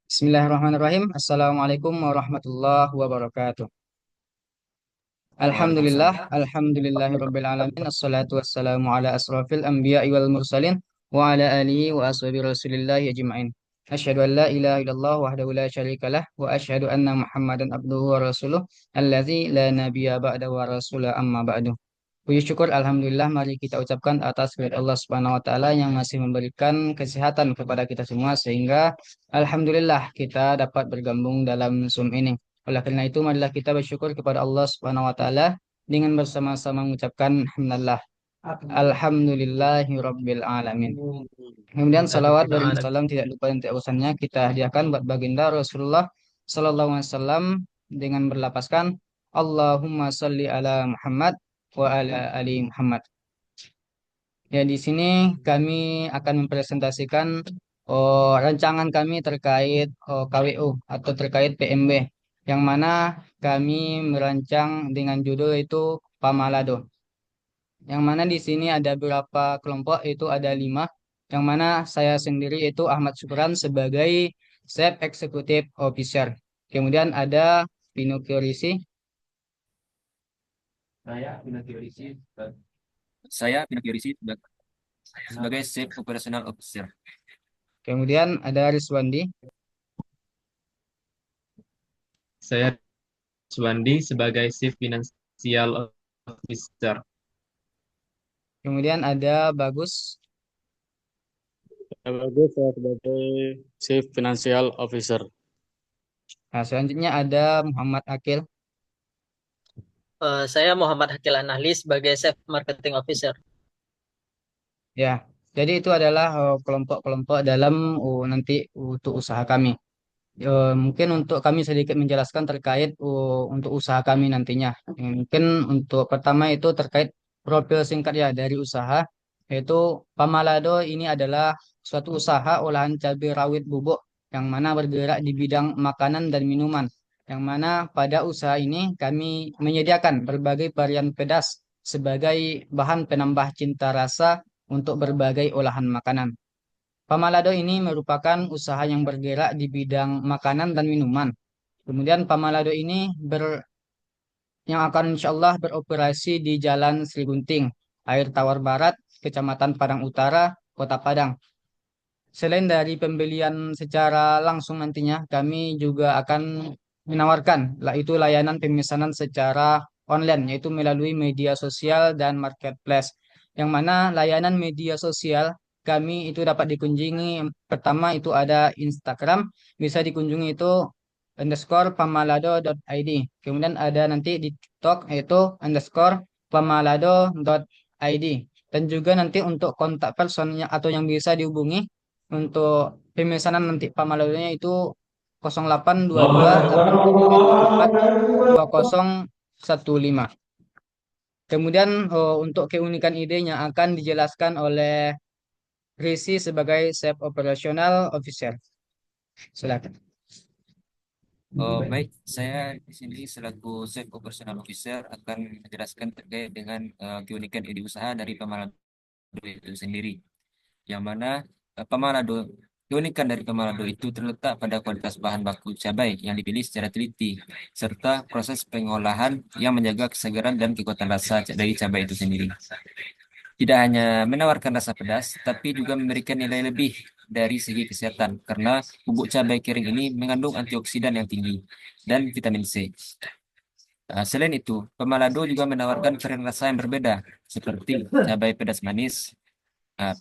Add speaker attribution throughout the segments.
Speaker 1: Bismillahirrahmanirrahim. Assalamualaikum warahmatullahi wabarakatuh. Alhamdulillah,
Speaker 2: Waalaikumsalam.
Speaker 1: alhamdulillahirabbil alamin. Assalatu wassalamu ala asrafil anbiya'i wal mursalin wa ala alihi wa ashabi Rasulillah ajma'in. Asyhadu an la ilaha illallah wahdahu la syarikalah wa asyhadu anna Muhammadan abduhu wa rasuluh allazi la nabiyya ba'da wa rasula amma ba'du. Puji syukur Alhamdulillah mari kita ucapkan atas kehadirat Allah Subhanahu wa taala yang masih memberikan kesehatan kepada kita semua sehingga Alhamdulillah kita dapat bergabung dalam Zoom ini. Oleh karena itu marilah kita bersyukur kepada Allah Subhanahu wa taala dengan bersama-sama mengucapkan alhamdulillah. Alhamdulillahi Rabbil Alamin. Kemudian salawat dan
Speaker 2: Alhamdulillah.
Speaker 1: salam tidak lupa dan tidak bosannya kita hadiahkan buat baginda Rasulullah Sallallahu Alaihi Wasallam dengan berlapaskan Allahumma salli ala Muhammad wa ala ali Muhammad. Ya, di sini kami akan mempresentasikan rancangan kami terkait KWU atau terkait PMB, yang mana kami merancang dengan judul itu Pamalado. Yang mana di sini ada beberapa kelompok, itu ada 5, yang mana saya sendiri itu Ahmad Syukran sebagai Chief Executive Officer. Kemudian ada Pinocchio Risi,
Speaker 2: Saya Pinocchio Risi sebagai Chief Operational Officer.
Speaker 1: kemudian ada Rizwandi,
Speaker 3: Saya Suwandi sebagai Chief Financial Officer.
Speaker 1: kemudian ada Bagus,
Speaker 4: Bagus, saya sebagai Chief Financial Officer.
Speaker 1: nah selanjutnya ada Muhammad Akil.
Speaker 5: Saya Muhammad Hakil Anahli sebagai Chief Marketing Officer.
Speaker 1: Ya, jadi itu adalah kelompok-kelompok dalam nanti untuk usaha kami. Mungkin untuk kami sedikit menjelaskan terkait untuk usaha kami nantinya. Mungkin untuk pertama itu terkait profil singkat ya dari usaha, yaitu Pamalado ini adalah suatu usaha olahan cabai rawit bubuk yang mana bergerak di bidang makanan dan minuman. Yang mana pada usaha ini kami menyediakan berbagai varian pedas sebagai bahan penambah cinta rasa untuk berbagai olahan makanan. Pamalado ini merupakan usaha yang bergerak di bidang makanan dan minuman. Kemudian Pamalado ini yang akan insya Allah beroperasi di Jalan Sri Gunting, Air Tawar Barat, Kecamatan Padang Utara, Kota Padang. Selain dari pembelian secara langsung nantinya, kami juga akan menawarkan itu layanan pemesanan secara online, yaitu melalui media sosial dan marketplace. Yang mana layanan media sosial kami itu dapat dikunjungi. Pertama itu ada Instagram, bisa dikunjungi itu underscore pamalado.id. Kemudian ada nanti di TikTok yaitu underscore pamalado.id. Dan juga nanti untuk kontak personnya atau yang bisa dihubungi untuk pemesanan nanti Pamaladonya itu 0822 834 2015. Kemudian untuk keunikan idenya akan dijelaskan oleh Risi sebagai Chief Operational Officer. Silakan.
Speaker 2: Baik, saya di sini selaku Chief Operational Officer akan menjelaskan terkait dengan keunikan ide usaha dari Pamalado itu sendiri. Yang mana Pamalado, keunikan dari Pamalado itu terletak pada kualitas bahan baku cabai yang dipilih secara teliti, serta proses pengolahan yang menjaga kesegaran dan kekuatan rasa dari cabai itu sendiri. Tidak hanya menawarkan rasa pedas, tapi juga memberikan nilai lebih dari segi kesehatan, karena bubuk cabai kering ini mengandung antioksidan yang tinggi dan vitamin C. Selain itu, Pemalado juga menawarkan varian rasa yang berbeda, seperti cabai pedas manis,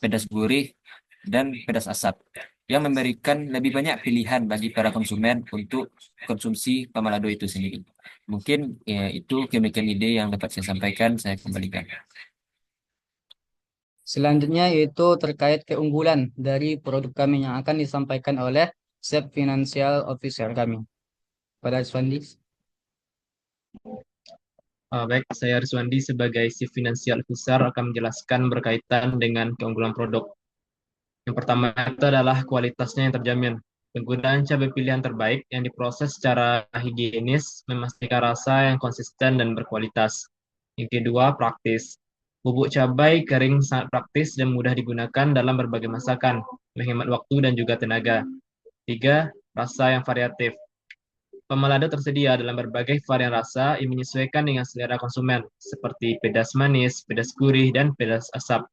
Speaker 2: pedas gurih, dan pedas asap, yang memberikan lebih banyak pilihan bagi para konsumen untuk konsumsi Pemalado itu sendiri. Mungkin itu keunikan ide yang dapat saya sampaikan, saya kembalikan.
Speaker 1: Selanjutnya yaitu terkait keunggulan dari produk kami yang akan disampaikan oleh Chief Financial Officer kami. Pada Swandi.
Speaker 3: Baik, saya Rizwandi sebagai Chief Financial Officer akan menjelaskan berkaitan dengan keunggulan produk. Yang pertama itu adalah kualitasnya yang terjamin. Penggunaan cabai pilihan terbaik yang diproses secara higienis memastikan rasa yang konsisten dan berkualitas. Yang kedua, praktis. Bubuk cabai kering sangat praktis dan mudah digunakan dalam berbagai masakan. menghemat waktu dan juga tenaga. 3. Rasa yang variatif. Pemalado tersedia dalam berbagai varian rasa yang menyesuaikan dengan selera konsumen, seperti pedas manis, pedas gurih, dan pedas asap.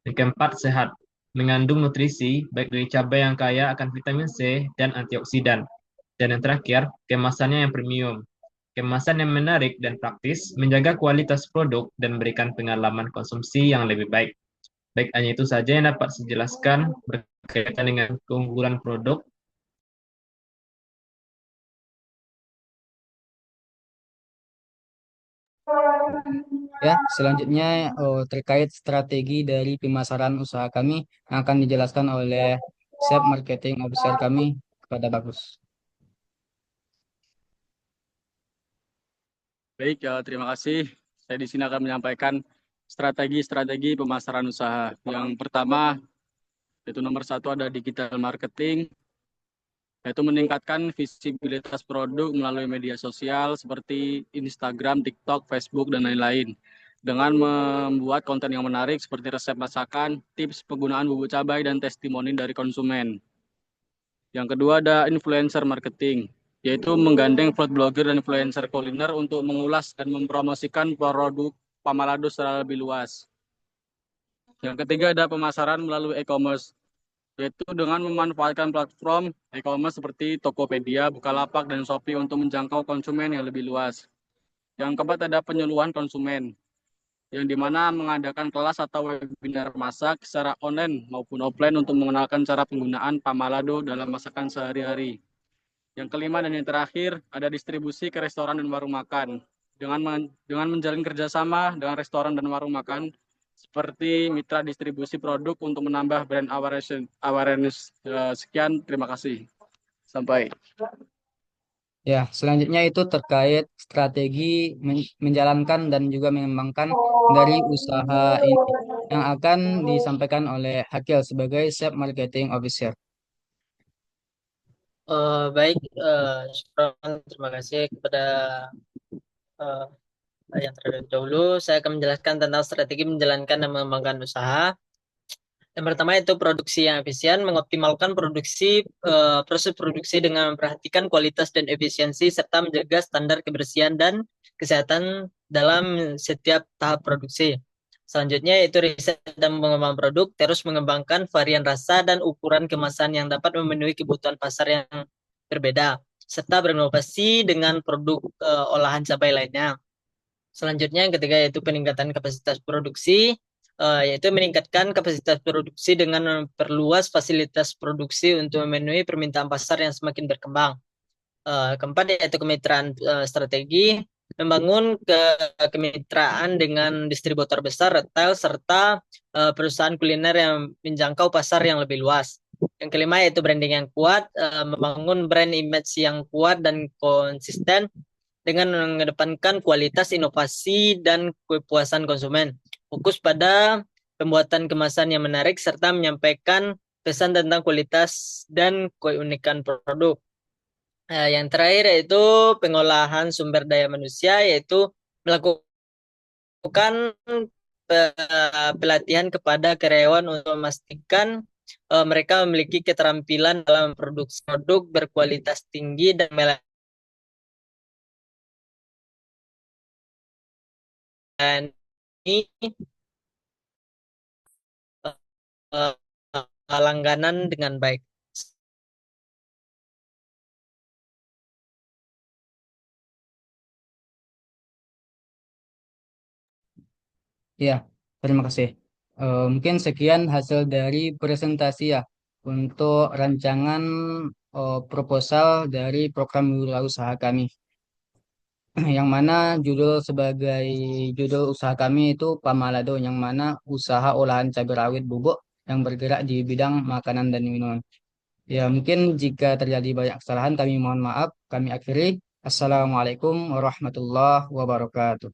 Speaker 3: Yang keempat, sehat. Mengandung nutrisi, baik dari cabai yang kaya akan vitamin C dan antioksidan. Dan yang terakhir, kemasannya yang premium. Kemasan yang menarik dan praktis, menjaga kualitas produk, dan memberikan pengalaman konsumsi yang lebih baik. Baik, hanya itu saja yang dapat saya jelaskan berkaitan dengan keunggulan produk.
Speaker 1: Ya, selanjutnya terkait strategi dari pemasaran usaha kami yang akan dijelaskan oleh Chef Marketing Officer kami kepada Bagus.
Speaker 4: Baik, terima kasih. Saya di sini akan menyampaikan strategi-strategi pemasaran usaha. Yang pertama, yaitu nomor satu ada digital marketing, yaitu meningkatkan visibilitas produk melalui media sosial seperti Instagram, TikTok, Facebook, dan lain-lain. Dengan membuat konten yang menarik seperti resep masakan, tips penggunaan bumbu cabai, dan testimoni dari konsumen. Yang kedua ada influencer marketing, yaitu menggandeng food blogger dan influencer kuliner untuk mengulas dan mempromosikan produk Pamalado secara lebih luas. Yang ketiga ada pemasaran melalui e-commerce, yaitu dengan memanfaatkan platform e-commerce seperti Tokopedia, Bukalapak, dan Shopee untuk menjangkau konsumen yang lebih luas. Yang keempat ada penyuluhan konsumen, yang dimana mengadakan kelas atau webinar masak secara online maupun offline untuk mengenalkan cara penggunaan Pamalado dalam masakan sehari-hari. Yang kelima dan yang terakhir ada distribusi ke restoran dan warung makan. Dengan menjalin kerjasama dengan restoran dan warung makan seperti mitra distribusi produk untuk menambah brand awareness. Sekian, terima kasih. Sampai.
Speaker 1: Ya, selanjutnya itu terkait strategi menjalankan dan juga mengembangkan dari usaha ini yang akan disampaikan oleh Hakil sebagai Chef Marketing Officer.
Speaker 5: Baik, Syukron, terima kasih kepada eh, yang terlebih dahulu. Saya akan menjelaskan tentang strategi menjalankan dan mengembangkan usaha. Yang pertama itu produksi yang efisien, mengoptimalkan proses produksi dengan memperhatikan kualitas dan efisiensi serta menjaga standar kebersihan dan kesehatan dalam setiap tahap produksi. Selanjutnya itu riset dan pengembangan produk, terus mengembangkan varian rasa dan ukuran kemasan yang dapat memenuhi kebutuhan pasar yang berbeda, serta berinovasi dengan produk olahan cabai lainnya. Selanjutnya yang ketiga yaitu peningkatan kapasitas produksi, yaitu meningkatkan kapasitas produksi dengan memperluas fasilitas produksi untuk memenuhi permintaan pasar yang semakin berkembang. Keempat yaitu kemitraan strategi, membangun kemitraan dengan distributor besar, retail, serta perusahaan kuliner yang menjangkau pasar yang lebih luas. Yang kelima yaitu branding yang kuat, membangun brand image yang kuat dan konsisten dengan mengedepankan kualitas, inovasi, dan kepuasan konsumen. Fokus pada pembuatan kemasan yang menarik serta menyampaikan pesan tentang kualitas dan keunikan produk. Yang terakhir yaitu pengolahan sumber daya manusia, yaitu melakukan pelatihan kepada karyawan untuk memastikan mereka memiliki keterampilan dalam produksi produk berkualitas tinggi dan melayani langganan dengan baik.
Speaker 1: Ya, terima kasih. Mungkin sekian hasil dari presentasi ya untuk rancangan proposal dari program wirausaha kami. Yang mana judul usaha kami itu Pamalado, yang mana usaha olahan cabai rawit bubuk yang bergerak di bidang makanan dan minuman. Ya, mungkin jika terjadi banyak kesalahan kami mohon maaf. Kami akhiri. Assalamualaikum warahmatullahi wabarakatuh.